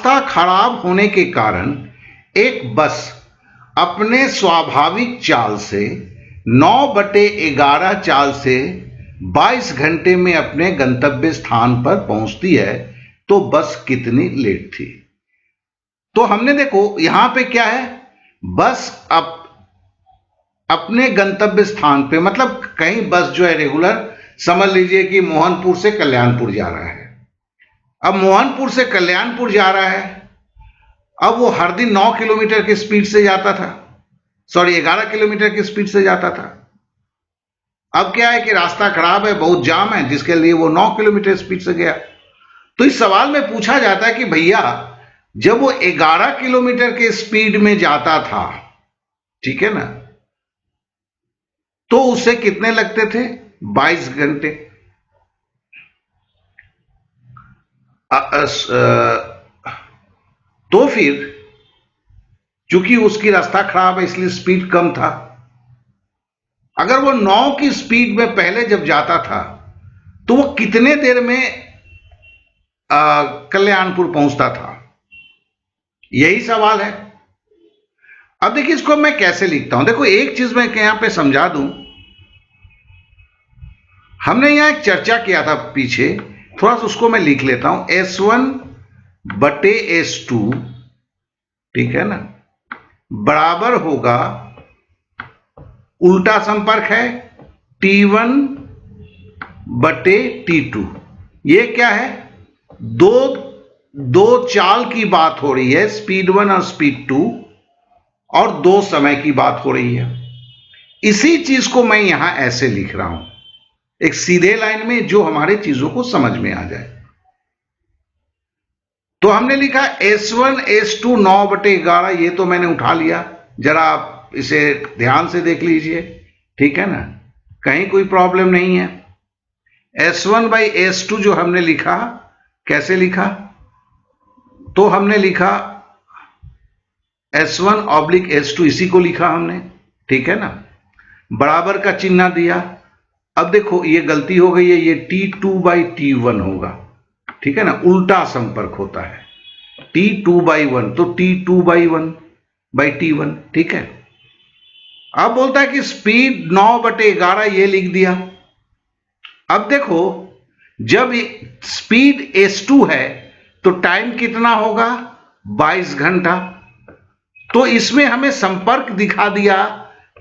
रास्ता खराब होने के कारण एक बस अपने स्वाभाविक चाल से 9/11 चाल से 22 घंटे में अपने गंतव्य स्थान पर पहुंचती है, तो बस कितनी लेट थी। तो हमने देखो यहां पे क्या है, बस अपने गंतव्य स्थान पे, मतलब कहीं बस जो है रेगुलर, समझ लीजिए कि मोहनपुर से कल्याणपुर जा रहा है। अब मोहनपुर से कल्याणपुर जा रहा है, अब वो हर दिन 9 किलोमीटर की स्पीड से जाता था, 11 किलोमीटर की स्पीड से जाता था। अब क्या है कि रास्ता खराब है, बहुत जाम है, जिसके लिए वो 9 किलोमीटर स्पीड से गया। तो इस सवाल में पूछा जाता है कि भैया जब वो 11 किलोमीटर के स्पीड में जाता था, ठीक है ना, तो उसे कितने लगते थे? 22 घंटे। तो फिर चूंकि उसकी रास्ता खराब है इसलिए स्पीड कम था। अगर वो 9 की स्पीड में पहले जब जाता था तो वो कितने देर में कल्याणपुर पहुंचता था, यही सवाल है। अब देखिए इसको मैं कैसे लिखता हूं। देखो एक चीज मैं यहां पे समझा दूं, हमने यहां एक चर्चा किया था पीछे, थोड़ा सा उसको मैं लिख लेता हूं। S1/S2, ठीक है ना, बराबर होगा, उल्टा संपर्क है, T1/T2। ये क्या है? दो चाल की बात हो रही है, स्पीड 1 और स्पीड 2, और 2 समय की बात हो रही है। इसी चीज को मैं यहां ऐसे लिख रहा हूं, एक सीधे लाइन में, जो हमारे चीजों को समझ में आ जाए। तो हमने लिखा S1 S2 9/11, ये तो मैंने उठा लिया, जरा आप इसे ध्यान से देख लीजिए, ठीक है ना, कहीं कोई प्रॉब्लम नहीं है। S1/S2 जो हमने लिखा, कैसे लिखा? तो हमने लिखा S1/S2, इसी को लिखा हमने, ठीक है ना, बराबर का चिन्ह दिया। अब देखो ये गलती हो गई है, ये T2/T1 होगा, ठीक है ना, उल्टा संपर्क होता है, T2/1, तो T2/1/T1, ठीक है। अब बोलता है कि स्पीड 9/11, ये लिख दिया। अब देखो जब स्पीड S2 है तो टाइम कितना होगा? 22 घंटा। तो इसमें हमें संपर्क दिखा दिया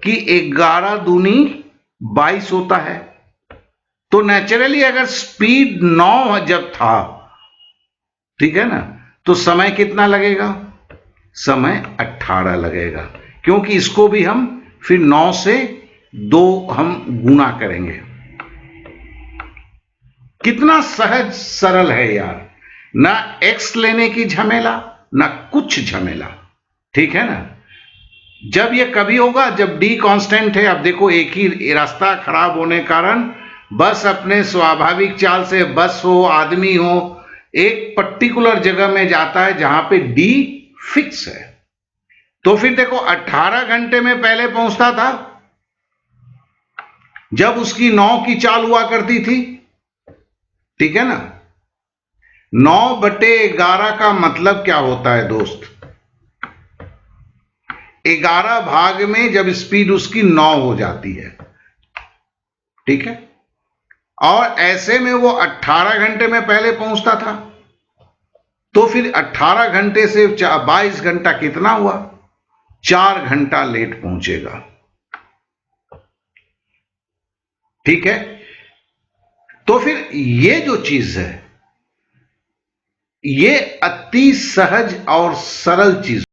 कि 11 दूनी 22 होता है। तो नेचुरली अगर स्पीड 9 जब था, ठीक है ना, तो समय कितना लगेगा? समय 18 लगेगा, क्योंकि इसको भी हम फिर 9 से 2 हम गुणा करेंगे। कितना सहज सरल है यार, ना x लेने की झमेला, ना कुछ झमेला, ठीक है ना। जब ये कभी होगा जब d कांस्टेंट है। अब देखो एक ही रास्ता खराब होने कारण बस अपने स्वाभाविक चाल से, बस हो आदमी हो, एक पर्टिकुलर जगह में जाता है जहां पे d फिक्स है। तो फिर देखो 18 घंटे में पहले पहुंचता था जब उसकी 9 की चाल हुआ करती थी, ठीक है ना। 9/11 का मतलब क्या होता है दोस्त? 11 भाग में जब स्पीड उसकी 9 हो जाती है, ठीक है, और ऐसे में वो 18 घंटे में पहले पहुंचता था, तो फिर 18 घंटे से 22 घंटा कितना हुआ? 4 घंटा लेट पहुंचेगा, ठीक है। तो फिर ये जो चीज है, ये अति सहज और सरल चीज